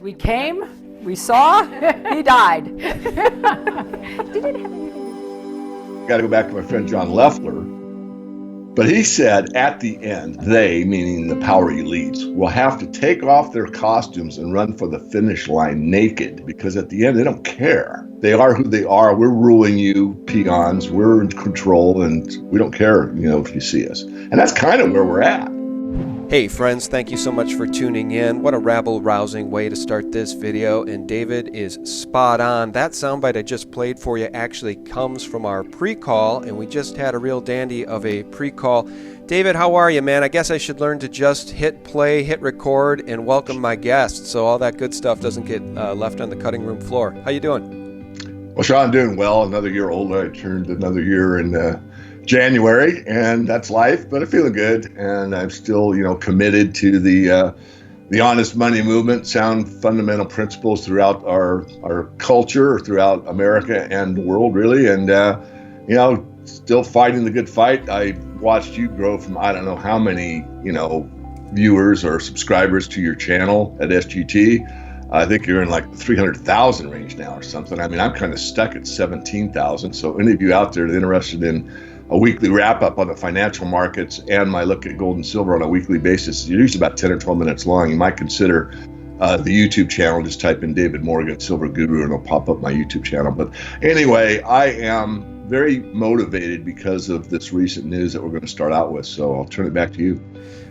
We came, we saw, he died. Got to go back to my friend John Loeffler. But he said at the end, they, meaning the power elites, will have to take off their costumes and run for the finish line naked, because at the end, they don't care. They are who they are. We're ruling you, peons. We're in control, and we don't care, if you see us. And that's kind of where we're at. Hey friends, thank you so much for tuning in. What a rabble-rousing way to start this video, and David is spot on. That soundbite I just played for you actually comes from our pre-call, and we just had a real dandy of a pre-call. David, how are you, man? I guess I should learn to just hit play, hit record, and welcome my guests, so all that good stuff doesn't get left on the cutting room floor. How you doing? Well, Sean, I'm doing well. Another year older. I turned another year in January, and that's life, but I'm feeling good, and I'm still, committed to the honest money movement, sound fundamental principles throughout our culture, throughout America and the world, really, and still fighting the good fight. I watched you grow from I don't know how many, viewers or subscribers to your channel at SGT. I think you're in like the 300,000 range now or something. I mean, I'm kind of stuck at 17,000. So any of you out there that are interested in a weekly wrap-up on the financial markets and my look at gold and silver on a weekly basis, it's usually about 10 or 12 minutes long. You might consider the YouTube channel. Just type in David Morgan, Silver Guru, and it'll pop up my YouTube channel. But anyway, I am very motivated because of this recent news that we're going to start out with. So I'll turn it back to you.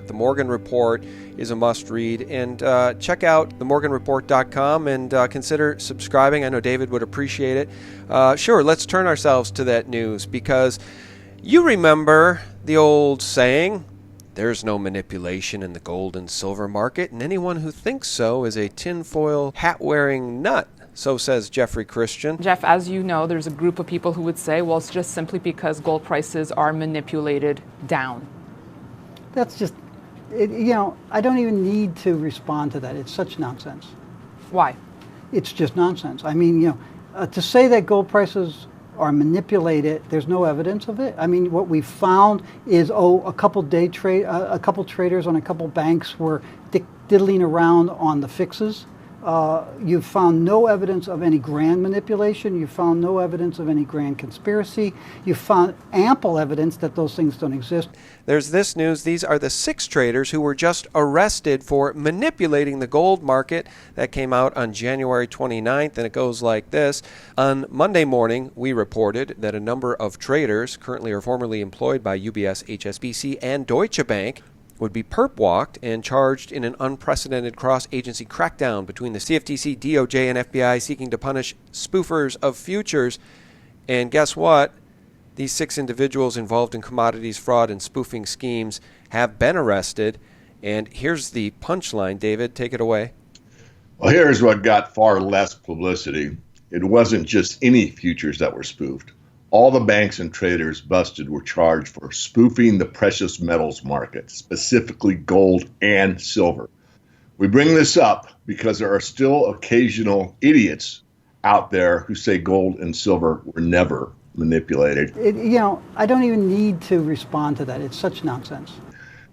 The Morgan Report is a must-read, and check out themorganreport.com and consider subscribing. I know David would appreciate it. Sure, let's turn ourselves to that news, because you remember the old saying, there's no manipulation in the gold and silver market, and anyone who thinks so is a tinfoil hat-wearing nut. So says Jeffrey Christian. Jeff, as you know, there's a group of people who would say, well, it's just simply because gold prices are manipulated down. That's just, I don't even need to respond to that. It's such nonsense. Why? It's just nonsense. I mean, to say that gold prices are manipulated, there's no evidence of it. I mean, what we found is, a couple traders on a couple banks were diddling around on the fixes. You've found no evidence of any grand manipulation. You found no evidence of any grand conspiracy. You found ample evidence that those things don't exist. There's this news. These are the 6 traders who were just arrested for manipulating the gold market. That came out on January 29th, and it goes like this. On Monday morning, we reported that a number of traders, currently or formerly employed by UBS, HSBC, and Deutsche Bank, would be perp-walked and charged in an unprecedented cross-agency crackdown between the CFTC, DOJ, and FBI seeking to punish spoofers of futures. And guess what? These 6 individuals involved in commodities fraud and spoofing schemes have been arrested. And here's the punchline. David, take it away. Well, here's what got far less publicity. It wasn't just any futures that were spoofed. All the banks and traders busted were charged for spoofing the precious metals market, specifically gold and silver. We bring this up because there are still occasional idiots out there who say gold and silver were never manipulated. I don't even need to respond to that. It's such nonsense.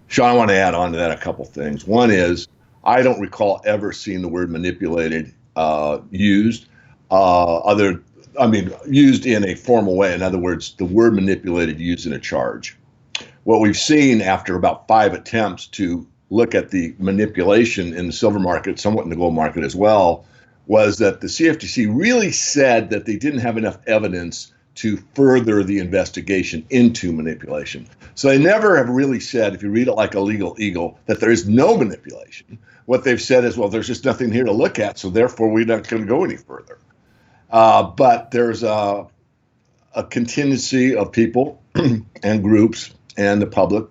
Sean, I want to add on to that a couple things. One is, I don't recall ever seeing the word manipulated used used in a formal way. In other words, the word manipulated used in a charge. What we've seen after about 5 attempts to look at the manipulation in the silver market, somewhat in the gold market as well, was that the CFTC really said that they didn't have enough evidence to further the investigation into manipulation. So they never have really said, if you read it like a legal eagle, that there is no manipulation. What they've said is, well, there's just nothing here to look at, so therefore we're not going to go any further. But there's a contingency of people and groups and the public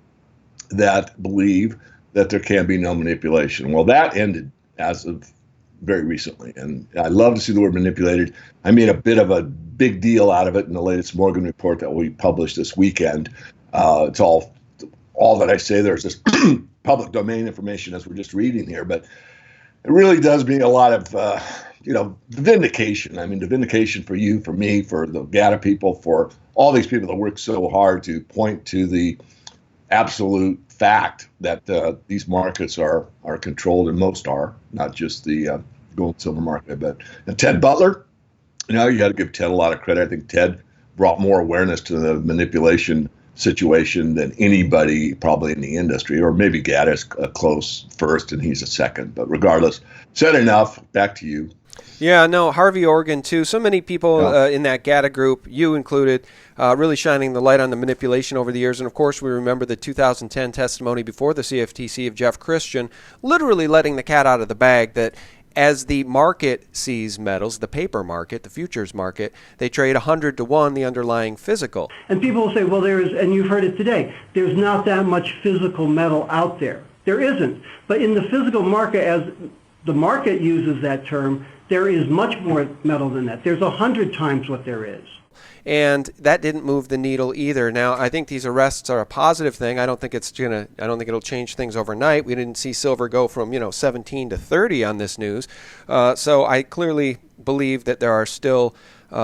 that believe that there can be no manipulation. Well, that ended as of very recently. And I love to see the word manipulated. I made a bit of a big deal out of it in the latest Morgan report that we published this weekend. It's all that I say. There's this public domain information as we're just reading here, but it really does mean a lot of, the vindication. I mean, the vindication for you, for me, for the GATA people, for all these people that work so hard to point to the absolute fact that these markets are controlled, and most are, not just the gold and silver market, I bet. And Ted Butler, you got to give Ted a lot of credit. I think Ted brought more awareness to the manipulation situation than anybody probably in the industry, or maybe Gaddis a close first and he's a second. But regardless, said enough. Back to you. Yeah, no, Harvey Organ, too. So many people in that GATA group, you included, really shining the light on the manipulation over the years. And, of course, we remember the 2010 testimony before the CFTC of Jeff Christian, literally letting the cat out of the bag that as the market sees metals, the paper market, the futures market, they trade 100 to 1, the underlying physical. And people will say, well, and you've heard it today, there's not that much physical metal out there. There isn't. But in the physical market, as the market uses that term, there is much more metal than that. There's 100 times what there is. And that didn't move the needle either. Now, I think these arrests are a positive thing. I don't think it'll change things overnight. We didn't see silver go from 17 to 30 on this news. So I clearly believe that there are still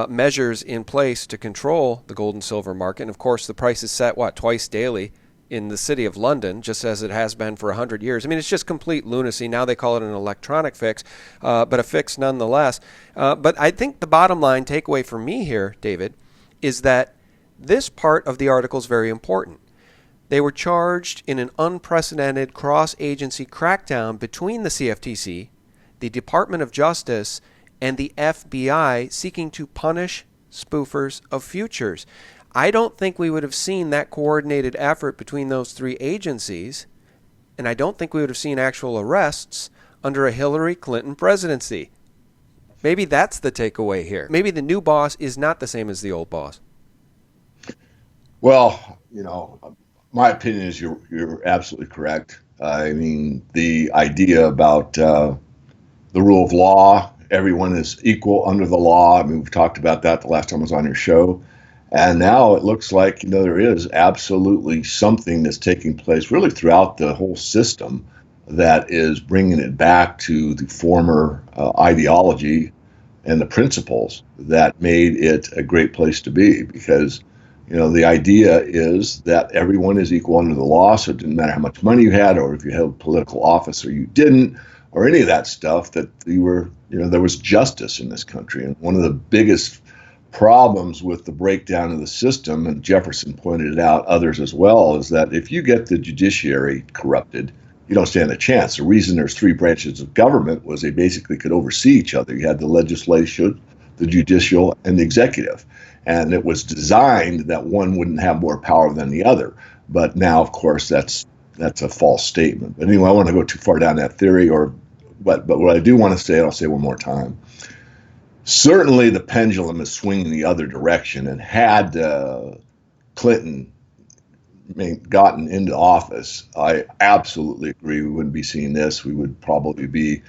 measures in place to control the gold and silver market. And of course, the price is set twice daily in the city of London, just as it has been for 100 years. I mean, it's just complete lunacy. Now they call it an electronic fix, but a fix nonetheless. But I think the bottom line takeaway for me here, David, is that this part of the article is very important. They were charged in an unprecedented cross-agency crackdown between the CFTC, the Department of Justice, and the FBI seeking to punish spoofers of futures. I don't think we would have seen that coordinated effort between those three agencies, and I don't think we would have seen actual arrests under a Hillary Clinton presidency. Maybe that's the takeaway here. Maybe the new boss is not the same as the old boss. Well, my opinion is you're absolutely correct. I mean, the idea about the rule of law, everyone is equal under the law. I mean, we've talked about that the last time I was on your show. And now it looks like, there is absolutely something that's taking place really throughout the whole system that is bringing it back to the former ideology and the principles that made it a great place to be. Because, the idea is that everyone is equal under the law, so it didn't matter how much money you had or if you held political office or you didn't, or any of that stuff, that you were, there was justice in this country. And one of the biggest problems with the breakdown of the system, and Jefferson pointed it out, others as well, is that if you get the judiciary corrupted, you don't stand a chance. The reason there's three branches of government was they basically could oversee each other. You had the legislation, the judicial, and the executive. And it was designed that one wouldn't have more power than the other. But now, of course, that's a false statement. But anyway, I don't want to go too far down that theory, but what I do want to say, and I'll say one more time, certainly the pendulum is swinging the other direction. And had Clinton gotten into office, I absolutely agree we wouldn't be seeing this. We would probably be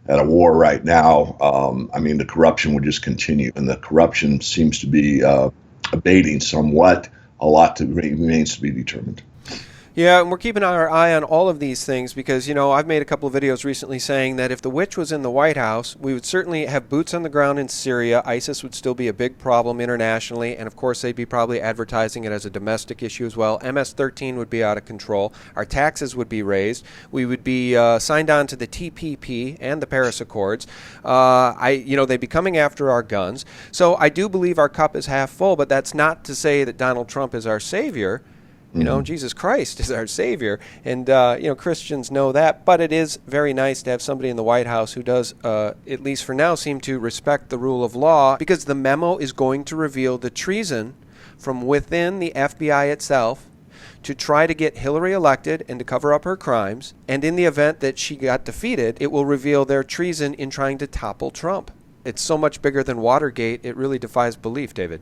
at a war right now. The corruption would just continue, and the corruption seems to be abating somewhat. A lot remains to be determined. Yeah, and we're keeping our eye on all of these things because, I've made a couple of videos recently saying that if the witch was in the White House, we would certainly have boots on the ground in Syria. ISIS would still be a big problem internationally, and of course they'd be probably advertising it as a domestic issue as well. MS-13 would be out of control. Our taxes would be raised. We would be signed on to the TPP and the Paris Accords. They'd be coming after our guns. So I do believe our cup is half full, but that's not to say that Donald Trump is our savior. Jesus Christ is our Savior. And, Christians know that. But it is very nice to have somebody in the White House who does, at least for now, seem to respect the rule of law, because the memo is going to reveal the treason from within the FBI itself to try to get Hillary elected and to cover up her crimes. And in the event that she got defeated, it will reveal their treason in trying to topple Trump. It's so much bigger than Watergate, it really defies belief, David.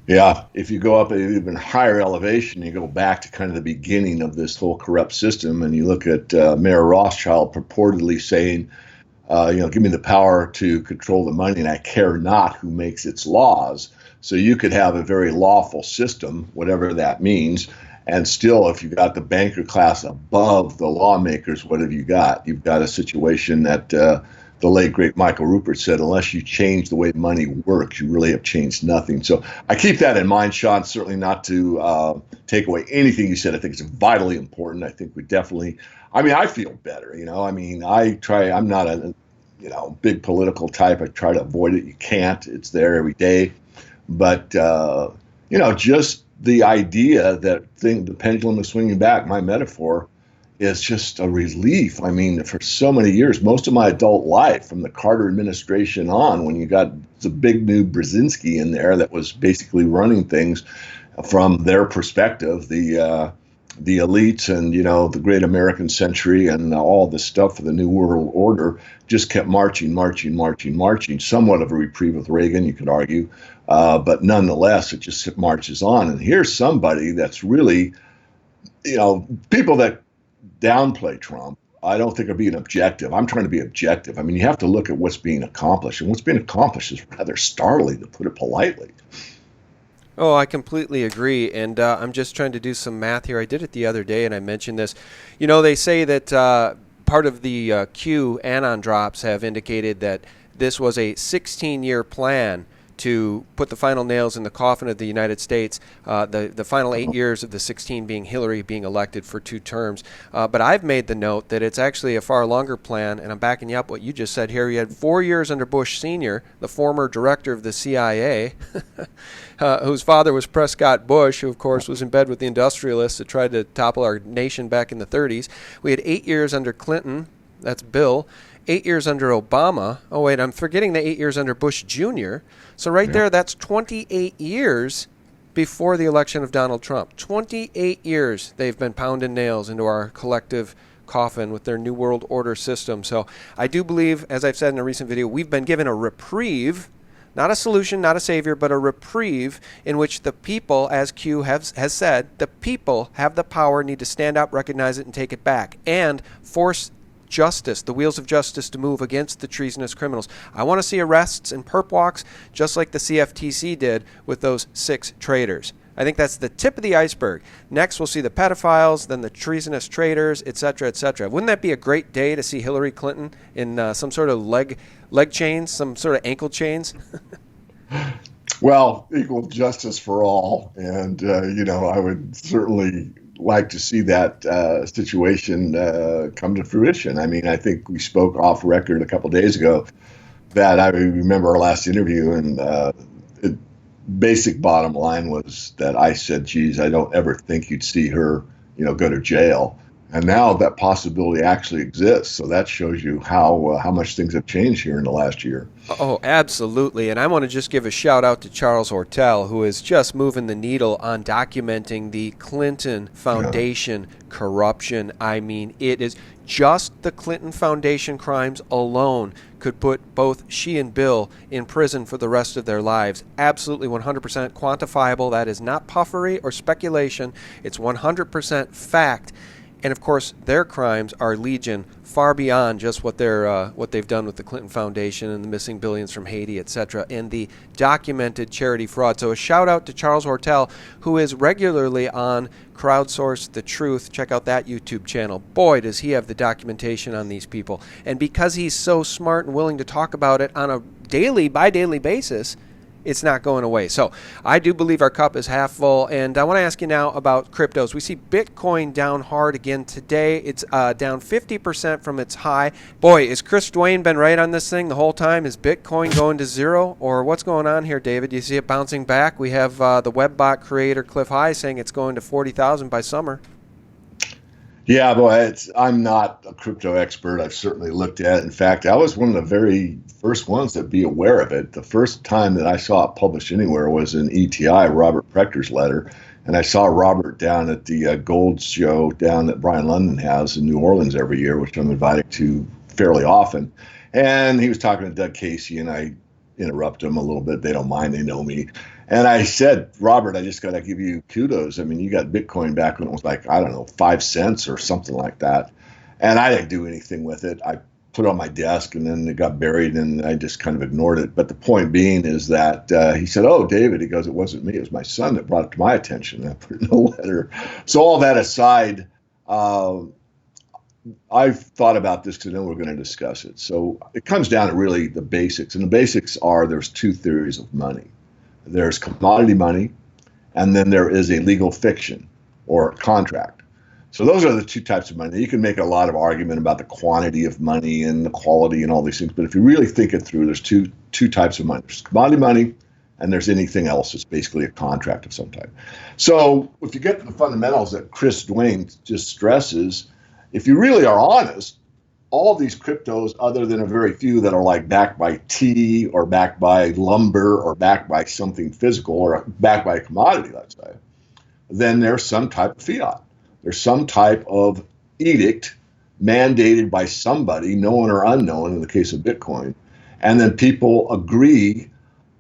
Yeah, if you go up an even higher elevation, you go back to kind of the beginning of this whole corrupt system, and you look at Mayor Rothschild purportedly saying, give me the power to control the money, and I care not who makes its laws. So you could have a very lawful system, whatever that means, and still, if you've got the banker class above the lawmakers, what have you got? You've got a situation that the late, great Michael Rupert said, unless you change the way money works, you really have changed nothing. So I keep that in mind, Sean, certainly not to take away anything you said. I think it's vitally important. I think we definitely, I feel better, I'm not big political type. I try to avoid it. You can't. It's there every day. But, just the idea that the pendulum is swinging back, my metaphor, is just a relief. I mean, for so many years, most of my adult life, from the Carter administration on, when you got the big new Brzezinski in there that was basically running things from their perspective, the elites and, the great American century and all this stuff for the New World Order just kept marching. Somewhat of a reprieve with Reagan, you could argue. But nonetheless, it just marches on. And here's somebody that's really, people that downplay Trump, I don't think are being objective. I'm trying to be objective. I mean, you have to look at what's being accomplished. And what's being accomplished is rather startling, to put it politely. Oh, I completely agree, and I'm just trying to do some math here. I did it the other day, and I mentioned this. They say that part of the Q anon drops have indicated that this was a 16-year plan to put the final nails in the coffin of the United States, the final 8 years of the 16 being Hillary being elected for 2 terms. But I've made the note that it's actually a far longer plan, and I'm backing you up what you just said here. You had 4 years under Bush Sr., the former director of the CIA, whose father was Prescott Bush, who, of course, was in bed with the industrialists that tried to topple our nation back in the 30s. We had 8 years under Clinton. That's Bill. 8 years under Obama. Oh, wait, I'm forgetting the 8 years under Bush Jr. So there, that's 28 years before the election of Donald Trump. 28 years they've been pounding nails into our collective coffin with their New World Order system. So I do believe, as I've said in a recent video, we've been given a reprieve, not a solution, not a savior, but a reprieve in which the people, as Q has said, the people have the power, need to stand up, recognize it, and take it back, and force justice, the wheels of justice, to move against the treasonous criminals. I want to see arrests and perp walks, just like the CFTC did with those 6 traitors. I think that's the tip of the iceberg. Next, we'll see the pedophiles, then the treasonous traitors, etc., etc. Wouldn't that be a great day to see Hillary Clinton in some sort of leg chains, some sort of ankle chains? Well, equal justice for all. And, I would certainly like to see that situation come to fruition. I mean, I think we spoke off record a couple of days ago that I remember our last interview, and the basic bottom line was that I said, geez, I don't ever think you'd see her, go to jail. And now that possibility actually exists. So that shows you how much things have changed here in the last year. Oh, absolutely. And I want to just give a shout out to Charles Hortel, who is just moving the needle on documenting the Clinton Foundation corruption. I mean, it is just the Clinton Foundation crimes alone could put both she and Bill in prison for the rest of their lives. Absolutely 100% quantifiable. That is not puffery or speculation. It's 100% fact. And of course, their crimes are legion, far beyond just what they've done with the Clinton Foundation and the missing billions from Haiti, etc., and the documented charity fraud. So a shout out to Charles Hortel, who is regularly on Crowdsource The Truth. Check out that YouTube channel. Boy, does he have the documentation on these people. And because he's so smart and willing to talk about it on a daily, by daily basis, it's not going away. So I do believe our cup is half full. And I want to ask you now about cryptos. We see Bitcoin down hard again today. It's down 50% from its high. Boy, is Chris Dwayne been right on this thing the whole time? Is Bitcoin going to zero? Or what's going on here, David? Do you see it bouncing back? We have the Webbot creator Cliff High saying it's going to 40,000 by summer. Yeah, boy, I'm not a crypto expert. I've certainly looked at it. In fact, I was one of the very first ones to be aware of it. The first time that I saw it published anywhere was in ETI, Robert Prechter's letter. And I saw Robert down at the gold show down that Brian London has in New Orleans every year, which I'm invited to fairly often. And he was talking to Doug Casey, and I interrupt him a little bit. They don't mind. They know me. And I said, Robert, I just got to give you kudos. I mean, you got Bitcoin back when it was like, I don't know, 5 cents or something like that. And I didn't do anything with it. I put it on my desk, and then it got buried, and I just kind of ignored it. But the point being is that he said, oh, David, he goes, it wasn't me. It was my son that brought it to my attention. And I put it in a letter. So all that aside, I've thought about this because I know we're going to discuss it. So it comes down to really the basics. And the basics are there's 2 theories of money. There's commodity money, and then there is a legal fiction or contract. So those are the two types of money. You can make a lot of argument about the quantity of money and the quality and all these things, but if you really think it through, there's two types of money. There's commodity money, and there's anything else. It's basically a contract of some type. So if you get to the fundamentals that Chris Duane just stresses, if you really are honest, all these cryptos, other than a very few that are like backed by tea or backed by lumber or backed by something physical or backed by a commodity, let's say, then there's some type of fiat. There's some type of edict mandated by somebody, known or unknown in the case of Bitcoin, and then people agree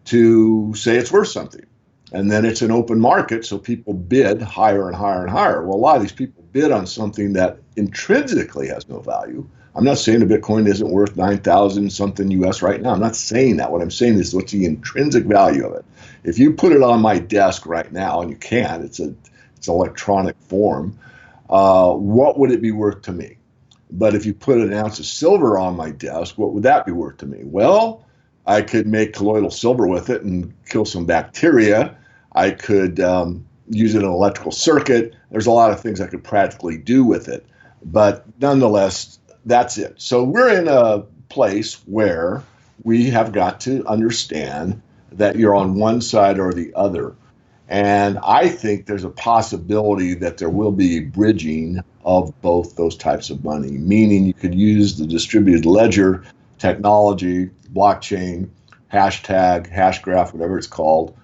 to say it's worth something. And then it's an open market, so people bid higher and higher and higher. Well, a lot of these people bid on something that intrinsically has no value. I'm not saying the Bitcoin isn't worth 9,000 something US right now. I'm not saying that. What I'm saying is what's the intrinsic value of it. If you put it on my desk right now, and you can, it's electronic form, what would it be worth to me? But if you put an ounce of silver on my desk, what would that be worth to me? Well, I could make colloidal silver with it and kill some bacteria. I could use it in an electrical circuit. There's a lot of things I could practically do with it. But nonetheless, that's it. So we're in a place where we have got to understand that you're on one side or the other. And I think there's a possibility that there will be bridging of both those types of money, meaning you could use the distributed ledger technology, blockchain, hashtag, hashgraph, whatever it's called,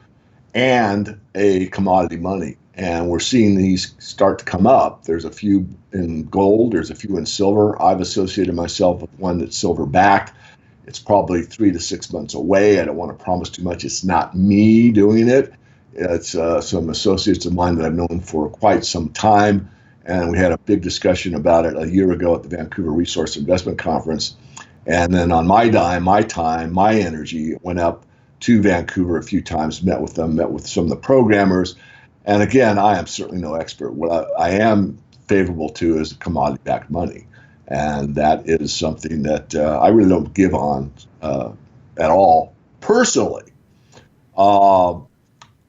and a commodity money. And we're seeing these start to come up. There's a few in gold, there's a few in silver. I've associated myself with one that's silver backed. It's probably 3 to 6 months away. I don't want to promise too much. It's not me doing it. It's some associates of mine that I've known for quite some time. And we had a big discussion about it a year ago at the Vancouver Resource Investment Conference. And then on my dime, my time, my energy went up to Vancouver a few times, met with them, met with some of the programmers. And again, I am certainly no expert. What I am favorable to is commodity-backed money. And that is something that I really don't give on at all personally.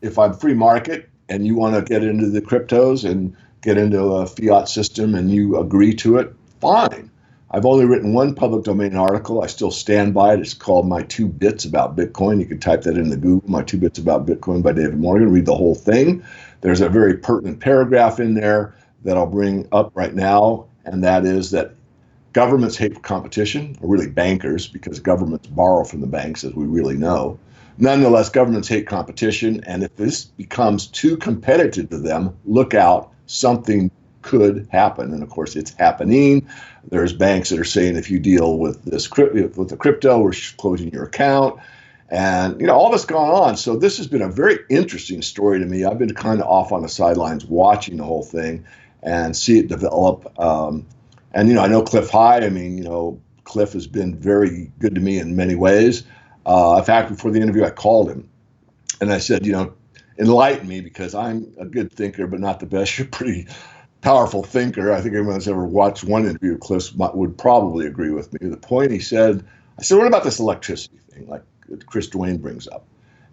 If I'm free market and you want to get into the cryptos and get into a fiat system and you agree to it, fine. I've only written one public domain article. I still stand by it. It's called My 2 Bits About Bitcoin. You can type that into Google, My 2 Bits About Bitcoin by David Morgan. Read the whole thing. There's a very pertinent paragraph in there that I'll bring up right now, and that is that governments hate competition, or really bankers, because governments borrow from the banks, as we really know. Nonetheless, governments hate competition, and if this becomes too competitive to them, look out, something could happen. And of course, it's happening. There's banks that are saying if you deal with the crypto, we're closing your account. And, all this going on. So this has been a very interesting story to me. I've been kind of off on the sidelines watching the whole thing and see it develop. And, I know Cliff High. Cliff has been very good to me in many ways. In fact, before the interview, I called him and I said, enlighten me, because I'm a good thinker, but not the best. You're a pretty powerful thinker. I think everyone that's ever watched one interview of Cliff would probably agree with me. The point I said, what about this electricity thing, like Chris Duane brings up?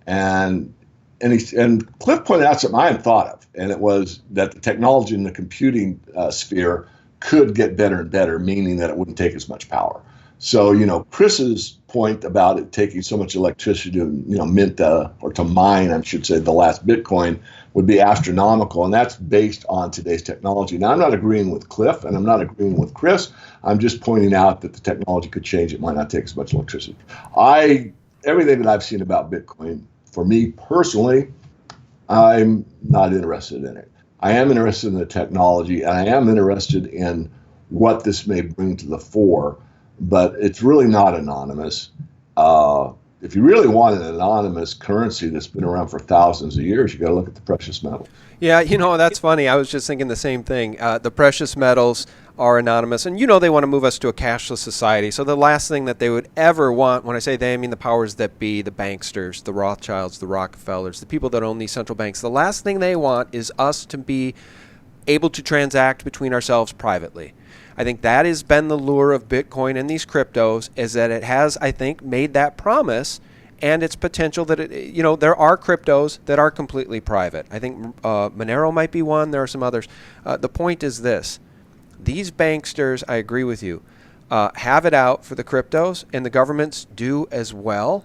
And Cliff pointed out something I hadn't thought of, and it was that the technology in the computing sphere could get better and better, meaning that it wouldn't take as much power. So, Chris's point about it taking so much electricity to, mint or to mine, I should say, the last Bitcoin would be astronomical. And that's based on today's technology. Now, I'm not agreeing with Cliff and I'm not agreeing with Chris. I'm just pointing out that the technology could change. It might not take as much electricity. Everything that I've seen about Bitcoin, for me personally, I'm not interested in it. I am interested in the technology, and I am interested in what this may bring to the fore. But it's really not anonymous. If you really want an anonymous currency that's been around for thousands of years, you got to look at the precious metals. Yeah, that's funny. I was just thinking the same thing. The precious metals are anonymous, and they want to move us to a cashless society. So the last thing that they would ever want, when I say they, I mean the powers that be, the banksters, the Rothschilds, the Rockefellers, the people that own these central banks, the last thing they want is us to be able to transact between ourselves privately. I think that has been the lure of Bitcoin and these cryptos, is that it has, I think, made that promise, and its potential that there are cryptos that are completely private. I think Monero might be one. There are some others. The point is this: these banksters, I agree with you, have it out for the cryptos, and the governments do as well.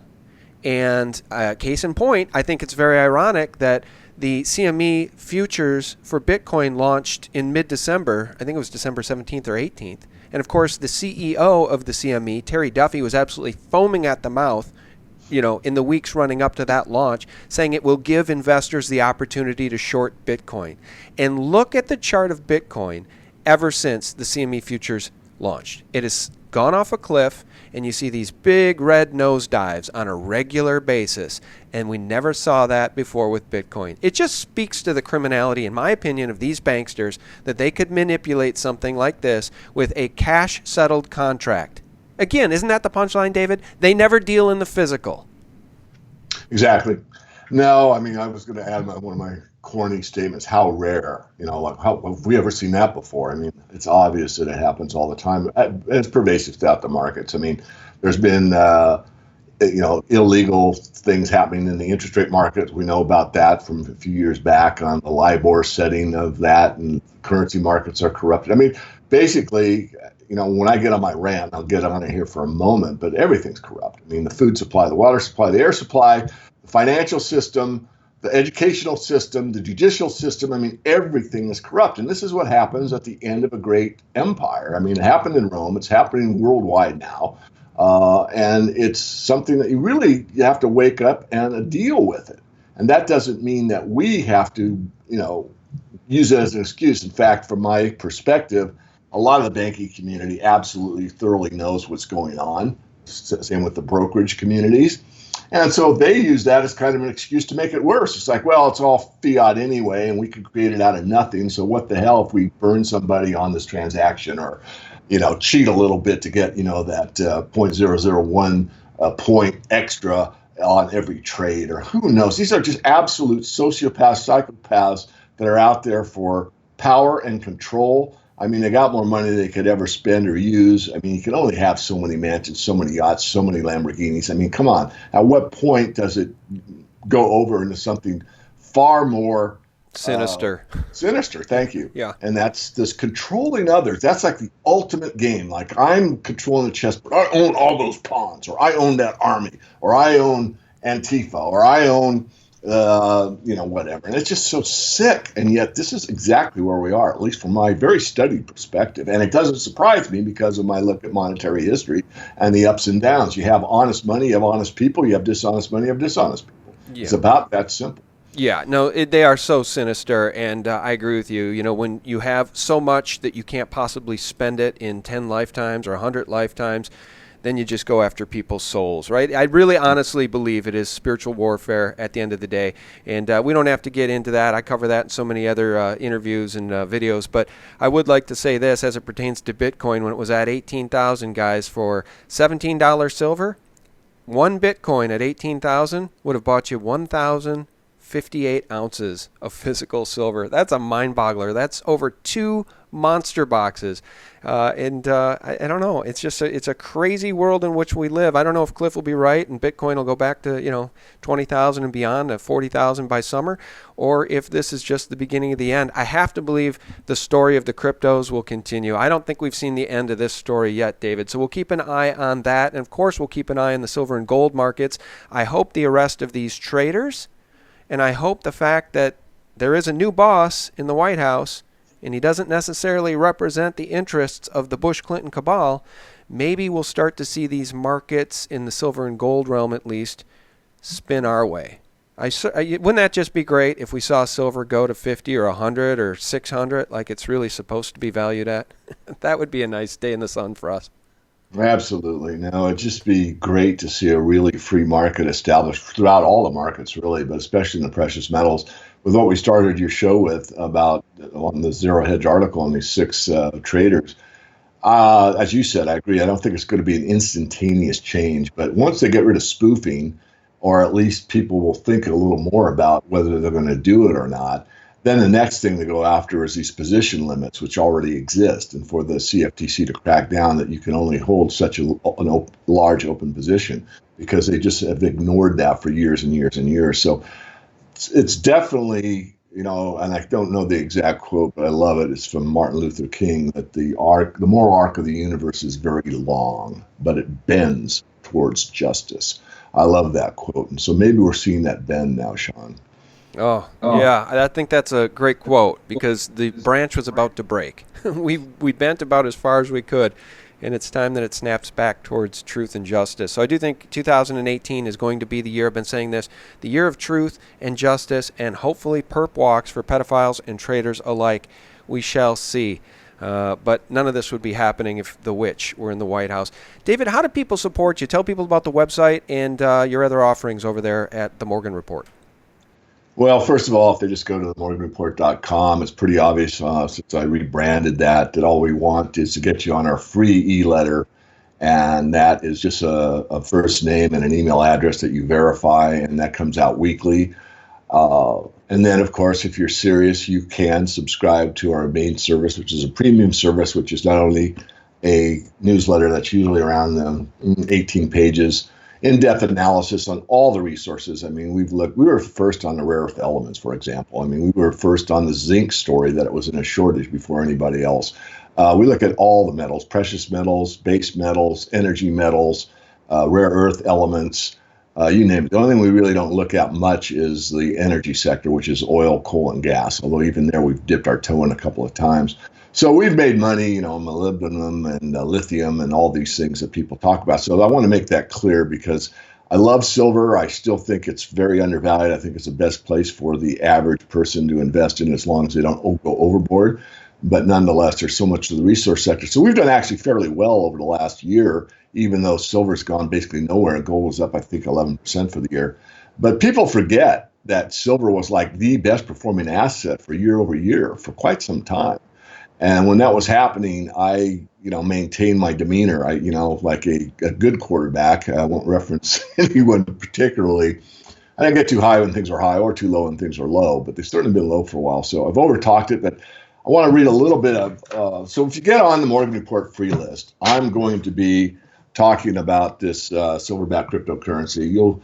And case in point, I think it's very ironic that the CME futures for Bitcoin launched in mid-December. I think it was December 17th or 18th. And of course, the CEO of the CME, Terry Duffy, was absolutely foaming at the mouth, in the weeks running up to that launch, saying it will give investors the opportunity to short Bitcoin. And look at the chart of Bitcoin ever since the CME futures launched. It has gone off a cliff, and you see these big red nosedives on a regular basis, and we never saw that before with Bitcoin. It just speaks to the criminality, in my opinion, of these banksters, that they could manipulate something like this with a cash-settled contract. Again, isn't that the punchline, David? They never deal in the physical. Exactly. No, I mean, I was going to add one of my corny statements, how rare, like how have we ever seen that before? I mean, it's obvious that it happens all the time. It's pervasive throughout the markets. I mean, there's been, illegal things happening in the interest rate market. We know about that from a few years back on the LIBOR setting of that, and currency markets are corrupted. I mean, basically, when I get on my rant, I'll get on it here for a moment, but everything's corrupt. I mean, the food supply, the water supply, the air supply, the financial system, the educational system, the judicial system. I mean, everything is corrupt. And this is what happens at the end of a great empire. I mean, it happened in Rome. It's happening worldwide now. And it's something that you have to wake up and deal with it. And that doesn't mean that we have to, use it as an excuse. In fact, from my perspective, a lot of the banking community absolutely thoroughly knows what's going on. Same with the brokerage communities. And so they use that as kind of an excuse to make it worse. It's like, well, it's all fiat anyway, and we could create it out of nothing. So what the hell if we burn somebody on this transaction, or, cheat a little bit to get, that 0.001 point extra on every trade, or who knows? These are just absolute sociopaths, psychopaths that are out there for power and control. I mean, they got more money than they could ever spend or use. I mean, you can only have so many mansions, so many yachts, so many Lamborghinis. I mean, come on. At what point does it go over into something far more sinister? Sinister, thank you. Yeah. And that's this controlling others. That's like the ultimate game. Like, I'm controlling the chessboard. I own all those pawns, or I own that army, or I own Antifa, or I own whatever. And it's just so sick. And yet this is exactly where we are, at least from my very studied perspective. And it doesn't surprise me because of my look at monetary history and the ups and downs. You have honest money, you have honest people, you have dishonest money, you have dishonest people. Yeah. It's about that simple. Yeah, no, they are so sinister, and I agree with you. When you have so much that you can't possibly spend it in 10 lifetimes or 100 lifetimes, then you just go after people's souls, right? I really honestly believe it is spiritual warfare at the end of the day, and we don't have to get into that. I cover that in so many other interviews and videos, but I would like to say this as it pertains to Bitcoin. When it was at 18,000, guys, for $17 silver, one Bitcoin at 18,000 would have bought you 1,058 ounces of physical silver. That's a mind boggler. That's over 2 monster boxes. I don't know. It's just it's a crazy world in which we live. I don't know if Cliff will be right and Bitcoin will go back to 20,000 and beyond, to 40,000 by summer, or if this is just the beginning of the end. I have to believe the story of the cryptos will continue. I don't think we've seen the end of this story yet, David. So we'll keep an eye on that, and of course we'll keep an eye on the silver and gold markets. I hope the arrest of these traders, and I hope the fact that there is a new boss in the White House, and he doesn't necessarily represent the interests of the Bush-Clinton cabal, maybe we'll start to see these markets in the silver and gold realm at least spin our way. Wouldn't that just be great if we saw silver go to 50 or 100 or 600 like it's really supposed to be valued at? That would be a nice day in the sun for us. Absolutely. No, it'd just be great to see a really free market established throughout all the markets, really, but especially in the precious metals. With what we started your show with about on the Zero Hedge article on these 6 traders, as you said, I agree. I don't think it's going to be an instantaneous change, but once they get rid of spoofing, or at least people will think a little more about whether they're going to do it or not, then the next thing to go after is these position limits, which already exist, and for the CFTC to crack down that you can only hold such a large open position, because they just have ignored that for years and years and years. So it's definitely, and I don't know the exact quote, but I love it. It's from Martin Luther King, that the moral arc of the universe is very long, but it bends towards justice. I love that quote. And so maybe we're seeing that bend now, Sean. Oh, yeah. I think that's a great quote, because the branch was about to break. We bent about as far as we could, and it's time that it snaps back towards truth and justice. So I do think 2018 is going to be the year, I've been saying this, the year of truth and justice, and hopefully perp walks for pedophiles and traitors alike. We shall see. But none of this would be happening if the witch were in the White House. David, how do people support you? Tell people about the website and your other offerings over there at the Morgan Report. Well, first of all, if they just go to themorganreport.com, it's pretty obvious since I rebranded that all we want is to get you on our free e-letter. And that is just a first name and an email address that you verify, and that comes out weekly. And then, of course, if you're serious, you can subscribe to our main service, which is a premium service, which is not only a newsletter that's usually around 18 pages, in-depth analysis on all the resources. I mean, we were first on the rare earth elements, for example. I mean, we were first on the zinc story, that it was in a shortage before anybody else. We look at all the metals, precious metals, base metals, energy metals, rare earth elements, you name it. The only thing we really don't look at much is the energy sector, which is oil, coal, and gas, although even there we've dipped our toe in a couple of times. So we've made money, molybdenum and lithium and all these things that people talk about. So I want to make that clear, because I love silver. I still think it's very undervalued. I think it's the best place for the average person to invest in, as long as they don't go overboard. But nonetheless, there's so much to the resource sector. So we've done actually fairly well over the last year, even though silver's gone basically nowhere, and gold was up, I think, 11% for the year. But people forget that silver was like the best performing asset for year over year for quite some time. And when that was happening, I, maintained my demeanor. I, like a good quarterback. I won't reference anyone particularly. I didn't get too high when things were high, or too low when things were low, but they've certainly been low for a while. So I've overtalked it, but I want to read a little bit of. So if you get on the Morgan Report free list, I'm going to be talking about this silverback cryptocurrency.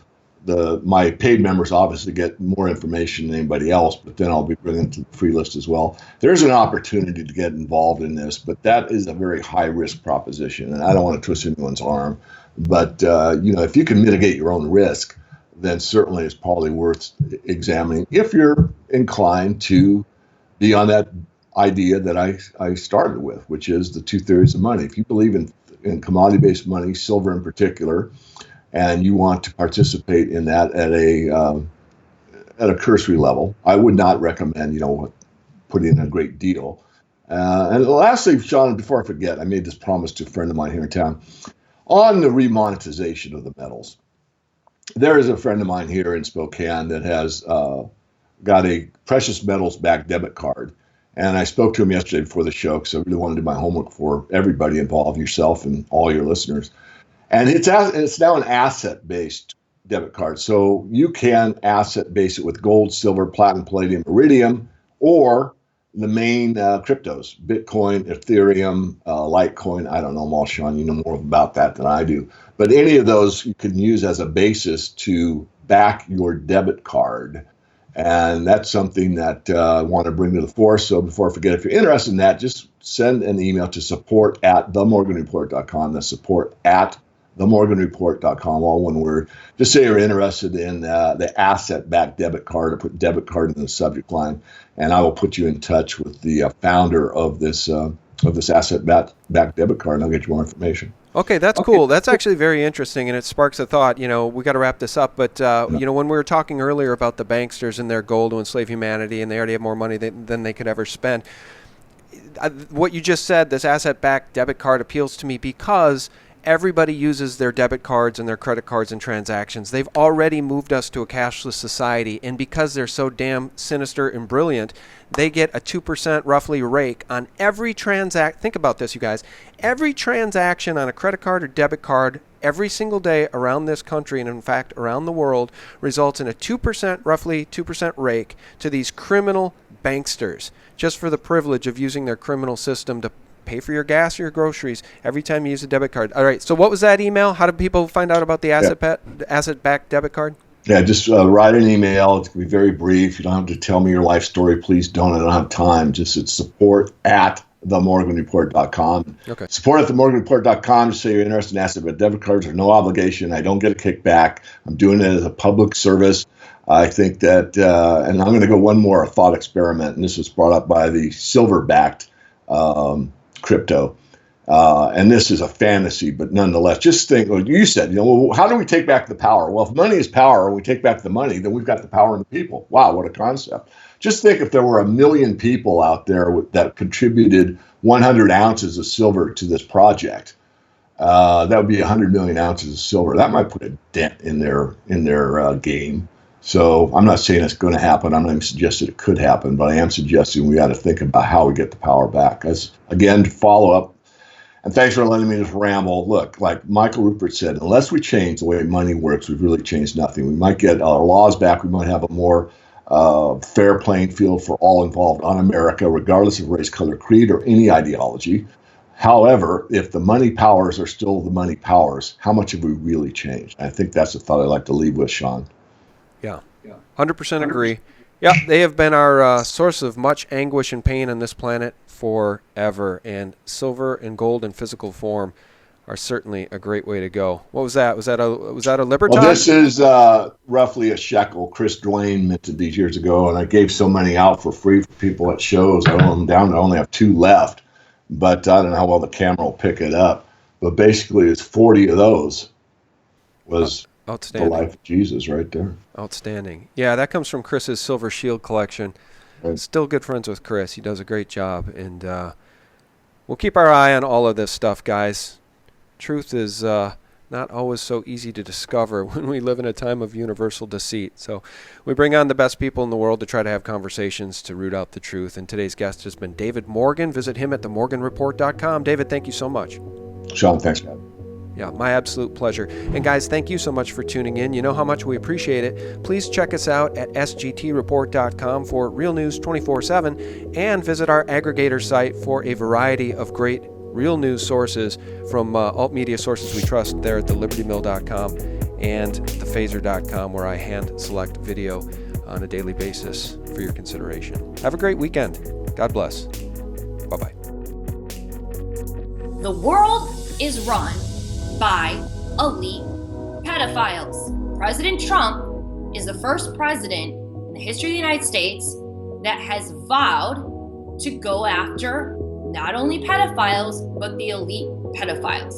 My paid members obviously get more information than anybody else, but then I'll be bringing it to the free list as well. There's an opportunity to get involved in this, but that is a very high risk proposition, and I don't want to twist anyone's arm. But if you can mitigate your own risk, then certainly it's probably worth examining if you're inclined to be on that idea that I started with, which is the two theories of money. If you believe in commodity-based money, silver in particular, and you want to participate in that at a cursory level, I would not recommend, putting in a great deal. And lastly, Sean, before I forget, I made this promise to a friend of mine here in town on the remonetization of the metals. There is a friend of mine here in Spokane that has got a precious metals backed debit card. And I spoke to him yesterday before the show, because I really want to do my homework for everybody involved, yourself and all your listeners. And it's now an asset-based debit card. So you can asset-base it with gold, silver, platinum, palladium, iridium, or the main cryptos, Bitcoin, Ethereum, Litecoin. I don't know them all, Sean. You know more about that than I do. But any of those you can use as a basis to back your debit card. And that's something that I want to bring to the fore. So before I forget, if you're interested in that, just send an email to support@themorganreport.com. That's support@themorganreport.com, all one word. Just say you're interested in the asset-backed debit card, or put debit card in the subject line, and I will put you in touch with the founder of this asset-backed debit card, and I'll get you more information. Okay, that's cool. That's actually very interesting, and it sparks a thought. We got to wrap this up, but when we were talking earlier about the banksters and their goal to enslave humanity, and they already have more money than they could ever spend, what you just said, this asset-backed debit card, appeals to me because everybody uses their debit cards and their credit cards in transactions. They've already moved us to a cashless society, and because they're so damn sinister and brilliant, they get a 2% roughly rake on every transaction. Think about this, you guys. Every transaction on a credit card or debit card every single day around this country, and in fact around the world, results in a 2%, roughly 2% rake to these criminal banksters, just for the privilege of using their criminal system to pay for your gas or your groceries every time you use a debit card. All right, so what was that email? How do people find out about the asset-backed debit card? Yeah, just write an email. It's going to be very brief. You don't have to tell me your life story. Please don't. I don't have time. Just it's support@themorganreport.com. Okay. Support@themorganreport.com. Just say you're interested in asset-backed debit cards. There's no obligation. I don't get a kickback. I'm doing it as a public service. I think that, and I'm going to go one more thought experiment, and this was brought up by the silver-backed crypto. And this is a fantasy, but nonetheless, just think, well, you said, well, how do we take back the power? Well, if money is power and we take back the money, then we've got the power in the people. Wow, what a concept. Just think if there were 1 million people out there that contributed 100 ounces of silver to this project. That would be 100 million ounces of silver. That might put a dent in their game. So I'm not saying it's going to happen. I'm not even suggesting it could happen, but I am suggesting we got to think about how we get the power back. As again, to follow up, and thanks for letting me just ramble. Look, like Michael Rupert said, unless we change the way money works, we've really changed nothing. We might get our laws back. We might have a more fair playing field for all involved on America, regardless of race, color, creed, or any ideology. However, if the money powers are still the money powers, how much have we really changed? I think that's the thought I'd like to leave with, Sean. Yeah, 100% agree. Yeah, they have been our source of much anguish and pain on this planet forever, and silver and gold in physical form are certainly a great way to go. What was that? Was that a Libertad? Well, this is roughly a shekel. Chris Dwayne minted these years ago, and I gave so many out for free for people at shows. I own them down. I only have 2 left, but I don't know how well the camera will pick it up. But basically, it's 40 of those was the life of Jesus right there. Outstanding. Yeah, that comes from Chris's Silver Shield collection. Right. Still good friends with Chris. He does a great job. And we'll keep our eye on all of this stuff, guys. Truth is not always so easy to discover when we live in a time of universal deceit. So we bring on the best people in the world to try to have conversations to root out the truth. And today's guest has been David Morgan. Visit him at themorganreport.com. David, thank you so much. Sean, thanks, man. Yeah, my absolute pleasure. And guys, thank you so much for tuning in. You know how much we appreciate it. Please check us out at sgtreport.com for real news 24/7 and visit our aggregator site for a variety of great real news sources from alt media sources we trust there at thelibertymill.com and thephaser.com, where I hand select video on a daily basis for your consideration. Have a great weekend. God bless. Bye-bye. The world is run by elite pedophiles. President Trump is the first president in the history of the United States that has vowed to go after not only pedophiles, but the elite pedophiles.